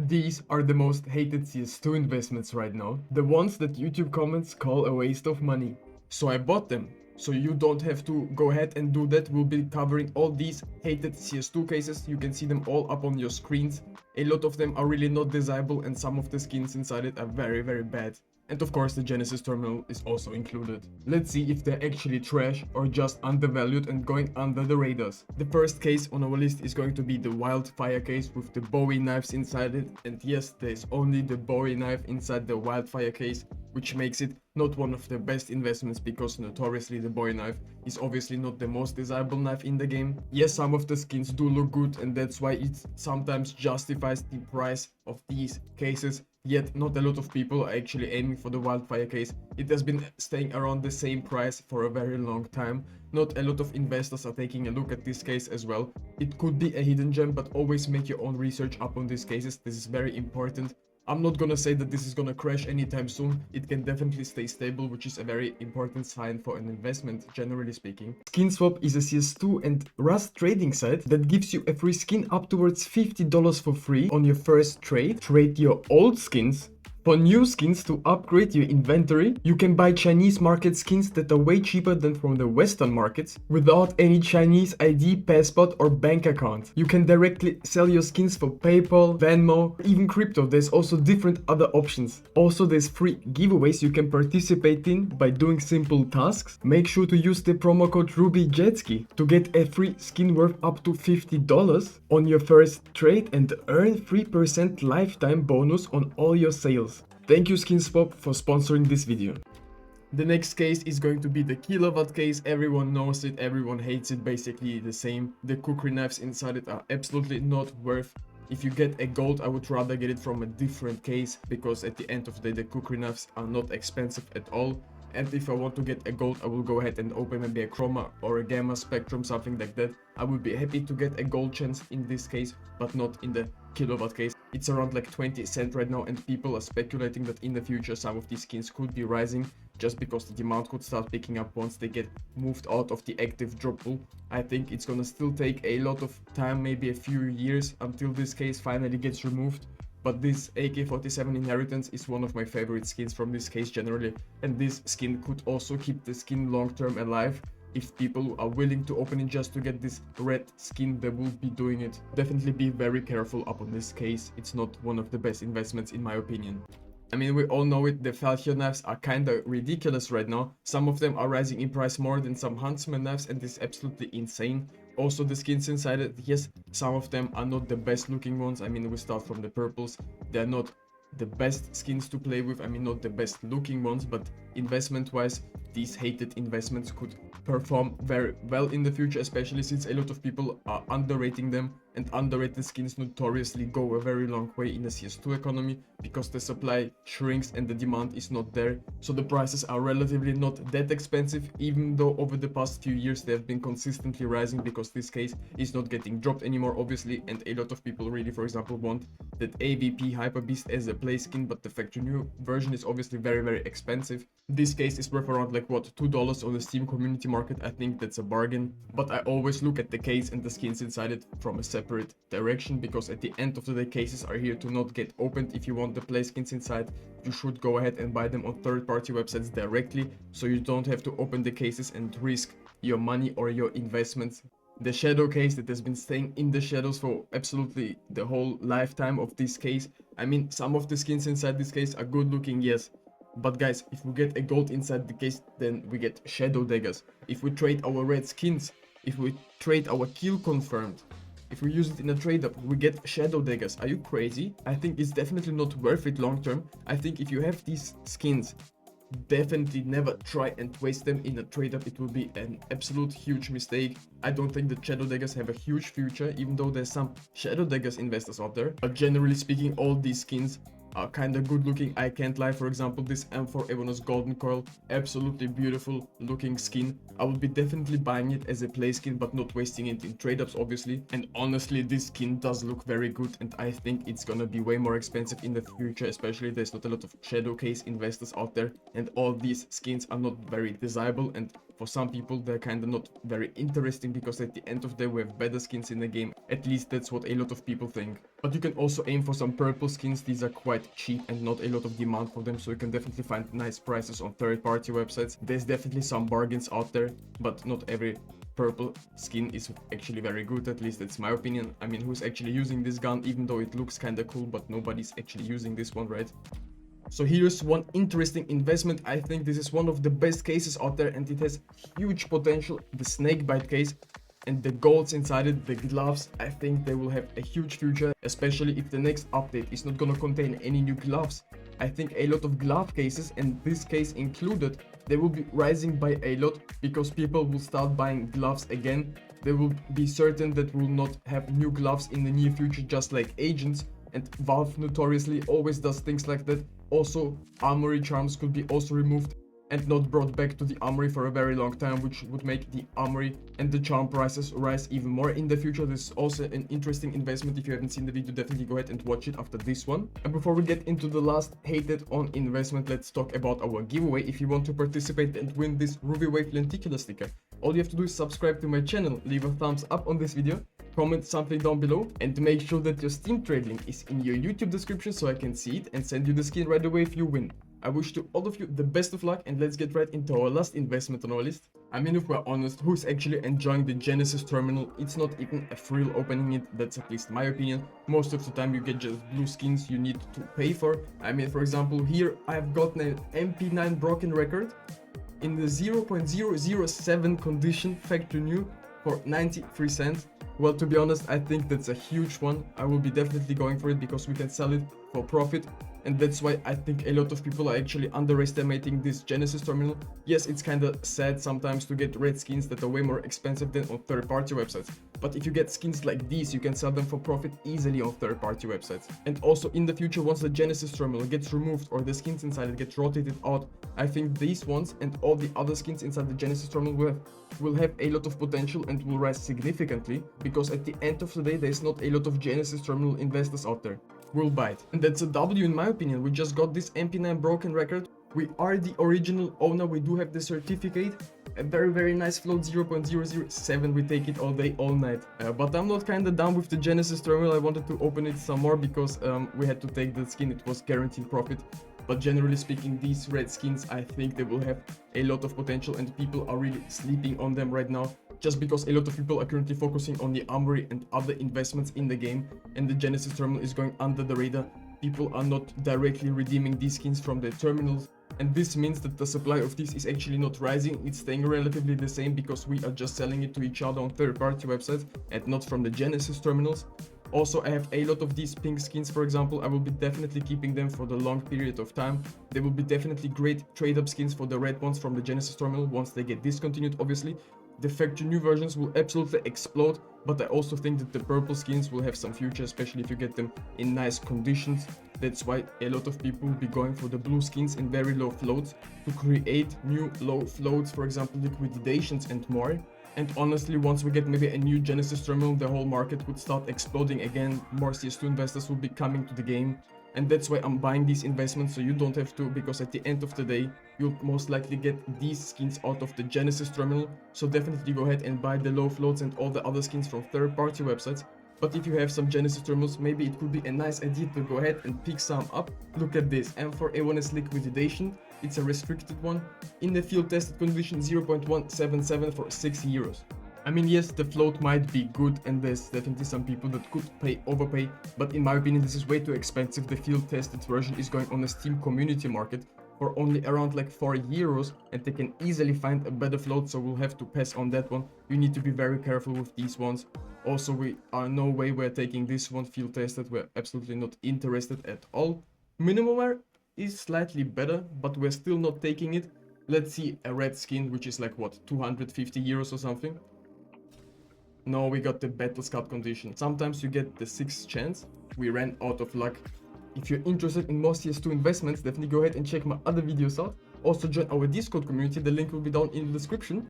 These are the most hated CS2 investments right now, the ones that YouTube comments call a waste of money. So I bought them, so you don't have to go ahead and do that. We'll be covering all these hated CS2 cases. You can see them all up on your screens. A lot of them are really not desirable and some of the skins inside it are very bad. And of course the Genesis terminal is also included. Let's see if they're actually trash or just undervalued and going under the radars. The first case on our list is going to be the Wildfire case with the Bowie knives inside it. And yes, there's only the Bowie knife inside the Wildfire case, which makes it not one of the best investments because notoriously the Bowie knife is obviously not the most desirable knife in the game. Yes, some of the skins do look good and that's why it sometimes justifies the price of these cases. Yet not a lot of people are actually aiming for the Wildfire case. It has been staying around the same price for a very long time. Not a lot of investors are taking a look at this case as well. It could be a hidden gem, but always make your own research up on these cases. This is very important. I'm not gonna say that this is gonna crash anytime soon. It can definitely stay stable, which is a very important sign for an investment, generally speaking. SkinSwap is a CS2 and Rust trading site that gives you a free skin up towards $50 for free on your first trade. Trade your old skins for new skins to upgrade your inventory. You can buy Chinese market skins that are way cheaper than from the Western markets without any Chinese ID, passport or bank account. You can directly sell your skins for PayPal, Venmo, even crypto. There's also different other options. Also, there's free giveaways you can participate in by doing simple tasks. Make sure to use the promo code RubyJetski to get a free skin worth up to $50 on your first trade and earn 3% lifetime bonus on all your sales. Thank you SkinSwap for sponsoring this video. The next case is going to be the Kilowatt Case. Everyone knows it, everyone hates it, basically the same. The cookery knives inside it are absolutely not worth. If you get a gold, I would rather get it from a different case because at the end of the day the cookery knives are not expensive at all. And if I want to get a gold, I will go ahead and open maybe a Chroma or a Gamma Spectrum, something like that. I would be happy to get a gold chance in this case, but not in the Kilowatt Case. It's around like 20 cents right now and people are speculating that in the future some of these skins could be rising just because the demand could start picking up once they get moved out of the active drop pool. I think it's gonna still take a lot of time, maybe a few years until this case finally gets removed. But this AK-47 Inheritance is one of my favorite skins from this case generally, and this skin could also keep the skin long term alive. If people are willing to open it just to get this red skin, they will be doing it. Definitely be very careful up on this case. It's not one of the best investments in my opinion. I mean, we all know it, the Falchion knives are kinda ridiculous right now. Some of them are rising in price more than some Huntsman knives and it's absolutely insane. Also the skins inside it, yes, some of them are not the best looking ones. I mean, we start from the purples. They're not the best skins to play with. I mean, not the best looking ones, but investment wise, these hated investments could perform very well in the future, especially since a lot of people are underrating them, and underrated skins notoriously go a very long way in the CS2 economy because the supply shrinks and the demand is not there. So the prices are relatively not that expensive, even though over the past few years they have been consistently rising because this case is not getting dropped anymore obviously, and a lot of people really, for example, want that AVP Hyper Beast as a play skin, but the factory new version is obviously very expensive. This case is worth around like what, $2 on the Steam community market. I think that's a bargain, but I always look at the case and the skins inside it from a separate direction because at the end of the day cases are here to not get opened. If you want the play skins inside, you should go ahead and buy them on third-party websites directly, so you don't have to open the cases and risk your money or your investments. The shadow case that has been staying in the shadows for absolutely the whole lifetime of this case. I mean, some of the skins inside this case are good looking, yes, but guys, if we get a gold inside the case, then we get shadow daggers. If we trade our red skins, if we trade our kill confirmed, if we use it in a trade up, we get shadow daggers. Are you crazy? I think it's definitely not worth it long term. I think if you have these skins, definitely never try and waste them in a trade up. It will be an absolute huge mistake. I don't think that shadow daggers have a huge future, even though there's some shadow daggers investors out there, but generally speaking all these skins are kind of good looking. I can't lie. For example, this M4 Evonos Golden Coil, absolutely beautiful looking skin. I will be definitely buying it as a play skin, but not wasting it in trade ups obviously. And honestly, this skin does look very good, and I think it's gonna be way more expensive in the future, especially there's not a lot of shadow case investors out there, and all these skins are not very desirable, and for some people they're kind of not very interesting, because at the end of the day we have better skins in the game. At least that's what a lot of people think. But you can also aim for some purple skins. These are quite cheap and not a lot of demand for them, so you can definitely find nice prices on third-party websites. There's definitely some bargains out there, but not every purple skin is actually very good. At least that's my opinion. I mean, who's actually using this gun? Even though it looks kind of cool, but nobody's actually using this one, right? So here's one interesting investment. I think this is one of the best cases out there, and it has huge potential. The Snakebite case and the golds inside it, the gloves, I think they will have a huge future, especially if the next update is not gonna contain any new gloves. I think a lot of glove cases, and this case included, they will be rising by a lot, because people will start buying gloves again. They will be certain that we'll not have new gloves in the near future, just like agents, and Valve notoriously always does things like that. Also, armory charms could be also removed and not brought back to the armory for a very long time, which would make the armory and the charm prices rise even more in the future. This is also an interesting investment. If you haven't seen the video, definitely go ahead and watch it after this one. And before we get into the last hated on investment, let's talk about our giveaway. If you want to participate and win this Ruby Wave lenticular sticker, all you have to do is subscribe to my channel, leave a thumbs up on this video, comment something down below, and make sure that your Steam trade link is in your YouTube description so I can see it and send you the skin right away if you win. I wish to all of you the best of luck, and let's get right into our last investment on our list. I mean, if we're honest, who's actually enjoying the Genesis terminal? It's not even a thrill opening it, that's at least my opinion. Most of the time you get just blue skins you need to pay for. I mean, for example, here I've gotten an MP9 broken record in the 0.007 condition, factory new, for 93 cents. Well, to be honest, I think that's a huge one. I will be definitely going for it because we can sell it for profit. And that's why I think a lot of people are actually underestimating this Genesis terminal. Yes, it's kind of sad sometimes to get red skins that are way more expensive than on third-party websites. But if you get skins like these, you can sell them for profit easily on third-party websites. And also in the future, once the Genesis terminal gets removed or the skins inside it get rotated out, I think these ones and all the other skins inside the Genesis terminal will have a lot of potential and will rise significantly, because at the end of the day, there's not a lot of Genesis terminal investors out there. We'll buy it. And that's a W in my opinion. We just got this MP9 broken record. We are the original owner. We do have the certificate. A very nice float, 0.007. We take it all day, all night. But I'm not kind of done with the Genesis terminal. I wanted to open it some more because we had to take the skin. It was guaranteed profit. But generally speaking, these red skins, I think they will have a lot of potential, and people are really sleeping on them right now, just because a lot of people are currently focusing on the armory and other investments in the game, and the Genesis terminal is going under the radar. People are not directly redeeming these skins from their terminals, and this means that the supply of these is actually not rising. It's staying relatively the same because we are just selling it to each other on third-party websites and not from the Genesis terminals. Also, I have a lot of these pink skins, for example. I will be definitely keeping them for the long period of time. They will be definitely great trade-up skins for the red ones from the Genesis terminal once they get discontinued, obviously. The factory new versions will absolutely explode, but I also think that the purple skins will have some future, especially if you get them in nice conditions. That's why a lot of people will be going for the blue skins in very low floats to create new low floats, for example, liquidations and more. And honestly, once we get maybe a new Genesis terminal, the whole market would start exploding again. More CS2 investors will be coming to the game. And that's why I'm buying these investments, so you don't have to, because at the end of the day, you'll most likely get these skins out of the Genesis terminal. So definitely go ahead and buy the low floats and all the other skins from third-party websites. But if you have some Genesis terminals, maybe it could be a nice idea to go ahead and pick some up. Look at this, M4A1S liquidation. It's a restricted one. In the field tested condition, 0.177 for 6 euros. I mean, yes, the float might be good, and there's definitely some people that could overpay, but in my opinion, this is way too expensive. The field tested version is going on a Steam community market for only around like 4 euros, and they can easily find a better float, so we'll have to pass on that one. You need to be very careful with these ones. Also, we are no way we're taking this one field tested. We're absolutely not interested at all. Minimum is slightly better, but we're still not taking it. Let's see a red skin, which is like what, 250 euros or something. No, we got the battle scout condition. Sometimes you get the 6th chance. We ran out of luck. If you're interested in more CS2 investments, definitely go ahead and check my other videos out. Also join our Discord community, the link will be down in the description.